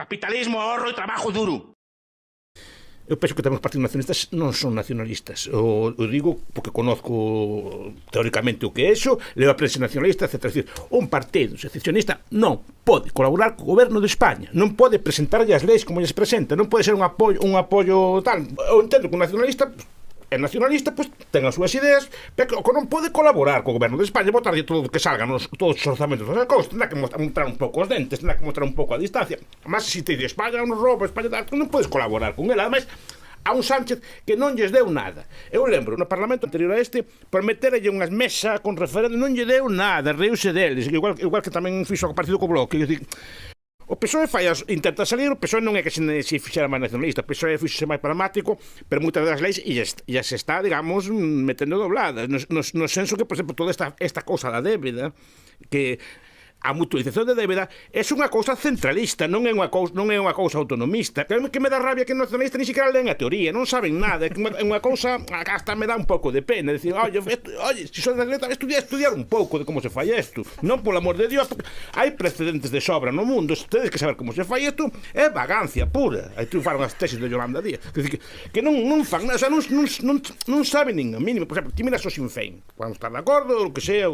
Capitalismo, ahorro e trabajo duro. Eu penso que tamén os partidos nacionalistas non son nacionalistas. O digo porque conozco teóricamente o que é eso, leo a prensa nacionalista, etc. É dicir, un partido secesionista non pode colaborar co goberno de España, non pode presentarlle as leis como lles presenta, non pode ser un apoio tal. Eu entendo que un nacionalista é nacionalista, pois ten as súas ideas, pero que non pode colaborar co goberno de España, botarlle todo o que salga todos os orzamentos das cousas, tendrá que mostrar un pouco os dentes, tendrá que mostrar un pouco a distancia. Mas se te di España non rouba, España tal, non podes colaborar con ela. Ademais, a un Sánchez que non lles deu nada. Eu lembro, no Parlamento anterior a este, prometerlle unhas mesas con referendo, non lle deu nada, reuse deles, igual que tamén fixo o partido co Bloque. O PSOE intenta salir, o PSOE non é que se fixera máis nacionalista, o PSOE fixose máis pragmático, pero moitas das leis ya se está, digamos, metendo dobladas, no senso que, por exemplo, toda esta cousa da débeda, que a mutualización de débeda é unha cousa centralista, non é unha cousa autonomista. Que me dá rabia que os nacionalistas ni siquiera leen a teoría, non saben nada, é unha cousa, hasta me dá un pouco de pena, decir, oye, se son nacionalistas, estudiar un pouco de como se fai isto, non polo amor de Dios, porque hai precedentes de sobra no mundo, tedes que saber como se fai isto, é vagancia pura. Aí triunfaron as tesis de Yolanda Díaz, que non fan nada, non saben nin a mínimo. Por exemplo, ti miras o Sinn Féin, podemos estar de acordo, o que sea,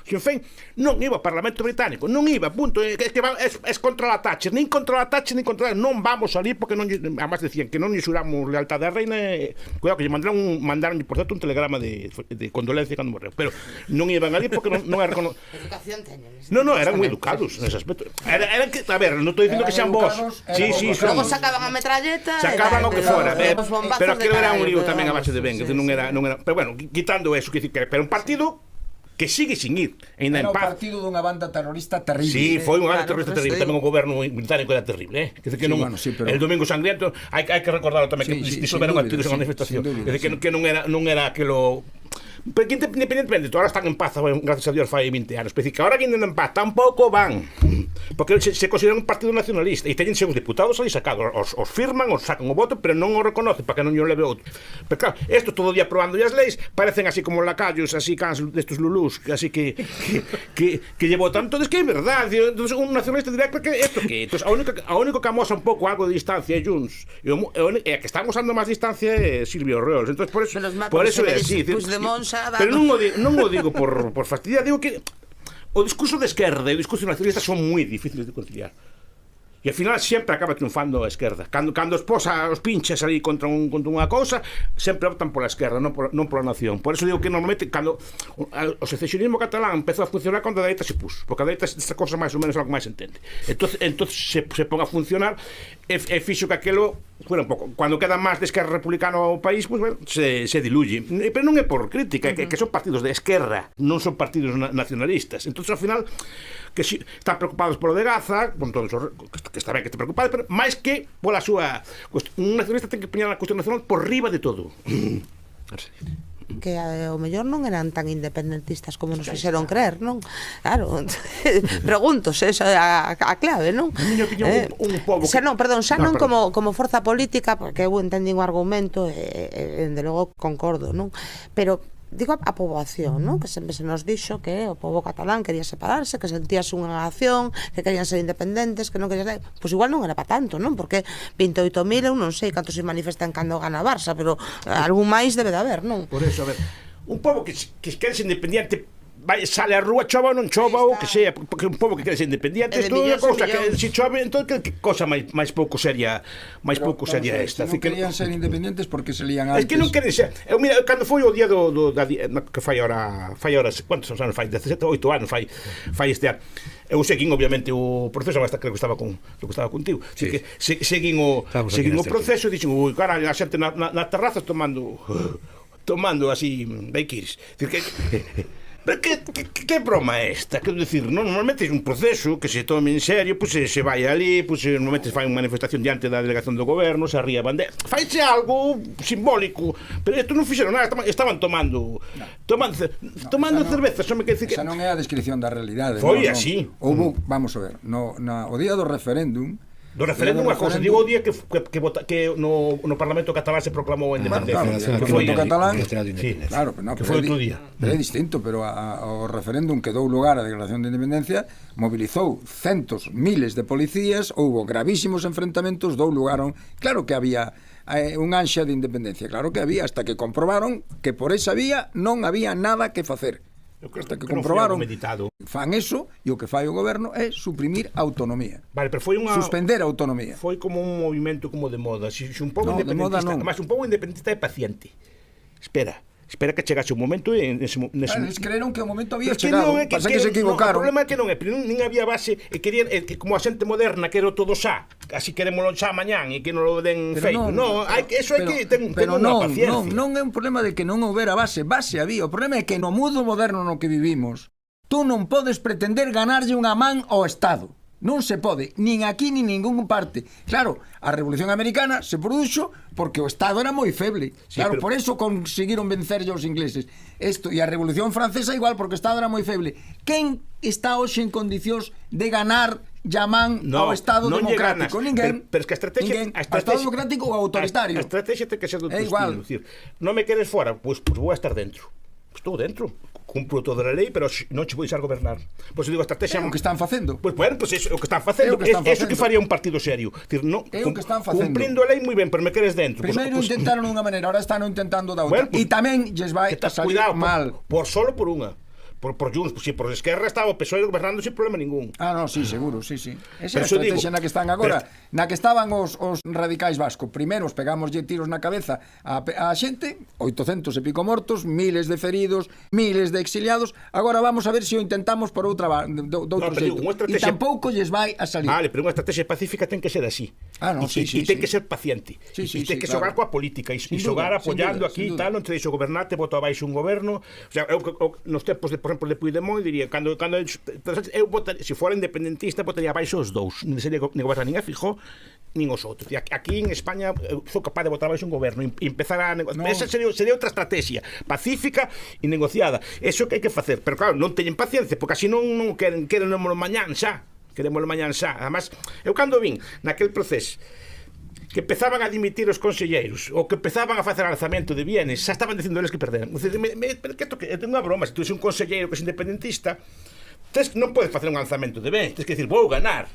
Sinn Féin non iba ao Parlamento británico, non iba, punto, é contra a Thatcher, nin contra a Thatcher, nin contra a... non vamos salir porque non, además decían que non lle xuramos lealtade á reina, cuidado que lle mandaron por certo un telegrama de condolencia cando morreu, pero non iban ali porque non era educación teñen. Non, eran moi educados nese aspecto. Eran que, a ver, non estou dicindo que sean vos. Sí, logo sacaban a metralleta, sacaban o que fora, pero aquilo era un lío tamén a base de venga, non era, pero bueno, quitando eso, pero un partido que sigue sin ir. Era o partido dunha banda terrorista terrible. Sí, foi unha banda terrorista terrible. Tamén o goberno británico era terrible, que non, el Domingo Sangriento, hai que recordarlo tamén, que disolveron actividades en manifestación. Que non era aquilo... Pero que independentemente, ahora están en paz, gracias a Dios, fai 20 anos. Pero que ahora que andan en paz, tampouco van, porque se consideran un partido nacionalista e teñen seus diputados ali sacados, os firman, os sacan o voto, pero non o reconocen para que non o leve outro. Pero claro, isto todo día aprobando as leis, parecen así como lacayos, así cans destes lulús, así que lle votan. Entonces, que é verdade, entonces un nacionalista dirá que isto que, entonces a único que amosa un pouco algo de distancia é Junts, e a que están usando máis distancia é Silvio Reols. Entonces, por eso é así. Pero non o digo por fastidiar, digo que o discurso de esquerda e o discurso nacionalista son moi difíciles de conciliar. E ao final sempre acaba triunfando a esquerda. Cando os pinches ali contra unha cousa, sempre optan pola esquerda, non pola nación. Por eso digo que normalmente cando o secesionismo catalán empezou a funcionar cando a dereita se puso, porque a dereita esta cosa máis ou menos algo máis entende. Entonces se pon a funcionar e fixo que aquelo fuera un pouco. Cando queda máis de esquerra republicana ao país, pues, bueno, se diluye. Pero non é por crítica, que son partidos de esquerra, non son partidos nacionalistas. Entonces ao final que si, están preocupados polo de Gaza, con todos os, que está ben que te preocupades, pero máis que pola súa... Un nacionalista ten que poñer a cuestión nacional por riba de todo. Que ao mellor non eran tan independentistas como nos fixeron creer, non? Claro, pregunto, esa é a clave, non? Un pobo xa non como forza política, porque eu entendín o argumento e de logo concordo, non? Pero digo a poboación, non? Que sempre se nos dixo que o pobo catalán quería separarse, que sentíase unha nación, que querían ser independentes, que non querían ser... Pois igual non era para tanto, non? Porque 28.000, eu non sei cantos se manifestan cando gana Barça, pero algún máis debe de haber, non? Por eso, a ver, un pobo que quere ser independiente sale á rúa, chova ou non chova ou que sea, porque un pobo que quere ser independiente é toda unha cousa que se chove, entón que cosa máis pouco seria esta. Non querían ser independentes porque se lían antes. É que non queren ser. Eu mira, cando foi o día que fai ahora, quantos anos fai? 17 ou 8 anos fai este ano. Eu seguín obviamente o proceso, hasta creo que estaba contigo. Así que seguín o proceso e dixen, ui, cara, a xente na terraza tomando así daiquiris. Dicir que pero que broma é esta? Quero dicir, normalmente é un proceso que se tome en serio, pues se vai ali, pues normalmente se fai unha manifestación diante da delegación do goberno, se arría bandera, faise algo simbólico, pero isto non fixeron nada, estaban tomando cerveza, só me quer dicir que... Esa non é a descripción da realidade. Foi así. Houbo, vamos a ver, o día do referéndum, Do referéndum a cousa, digo o día que no Parlamento catalán se proclamou a independencia. Claro, que foi catalán, sí, claro, no, que foi outro día. É distinto, pero o referéndum que dou lugar á declaración de independencia mobilizou centos, miles de policías, houbo gravísimos enfrentamentos, dou lugar a claro que había un ansia de independencia, claro que había, hasta que comprobaron que por esa vía non había nada que facer. Hasta que comprobaron fan eso, e o que fai o goberno é suprimir a autonomía. Vale, pero foi suspender a autonomía. Foi como un movimento como de moda, un pouco independentista, mas un pouco independentista e paciente. Espera que chegase un momento eles creeron que o momento había chegado, pasa que se equivocaron. O problema é que non é, nin había base, e querían como a xente moderna quero todo xa, así querémolo xa mañán e que non lo den feito. Eso é que ten unha paciencia. Non é un problema de que non houbera base había. O problema é que no mundo moderno no que vivimos, tú non podes pretender ganarlle unha man ao Estado. Non se pode, nin aquí nin ningún parte. Claro, a Revolución Americana se produxo porque o Estado era moi feble. Claro, por eso conseguiron vencerlle aos ingleses. E a Revolución Francesa igual, porque o Estado era moi feble. Quen está hoxe en condicións de ganar llamán ao Estado democrático? Ninguén. Pero es que a estrategia... Estado democrático ou autoritario. A estrategia ten que ser do teu estilo. Non me queres fora, pois vou a estar dentro. Estou dentro, cumpro toda a lei, pero non che vou deixar gobernar. Pois eu digo, a estrategia... É o que están facendo. Pois bueno, pois é o que están facendo. É o que faría un partido serio. É o que están facendo. Cumprindo a lei moi ben, pero me queres dentro. Primeiro intentaron unha maneira, ahora están intentando da outra. E tamén lles vai a salir mal. Solo por unha. Por Junts, si por Esquerra estaba o PSOE gobernando sin problema ningún. No, sí, seguro, sí. Esa é a estrategia na que están agora. Na que estaban os radicais vascos. Primeiro os pegamoslle tiros na cabeza a xente, 800 e pico mortos, miles de feridos, miles de exiliados. Agora vamos a ver se o intentamos por outro xeito. E tampouco lles vai a salir. Vale, pero unha estrategia pacífica ten que ser así. E ten que ser paciente. E ten que xogar coa política. E xogar apoiando aquí e tal, non te deixo gobernarte, boto abaixo un goberno. O sea, nos tempos de por exemplo, de Puigdemont, diría, cando eu votaría, se fora independentista, votaría baixo os dous, non sería nin gobernar nin a Fijó, nin os outros. Aquí en España sou capaz de votar baixo un goberno e empezar a negociar. Esa sería outra estrategia, pacífica e negociada. Eso que hai que facer, pero claro, non teñen paciencia, porque así non querémolo mañán xa. Además, eu cando vin naquel proceso que empezaban a dimitir os conselleiros ou que empezaban a facer alzamento de bienes, xa estaban dicindo eles que perderan. Pero que é unha broma, se tú és un conselleiro que é independentista, non podes facer un alzamento de bens, tens que dicir, vou ganar.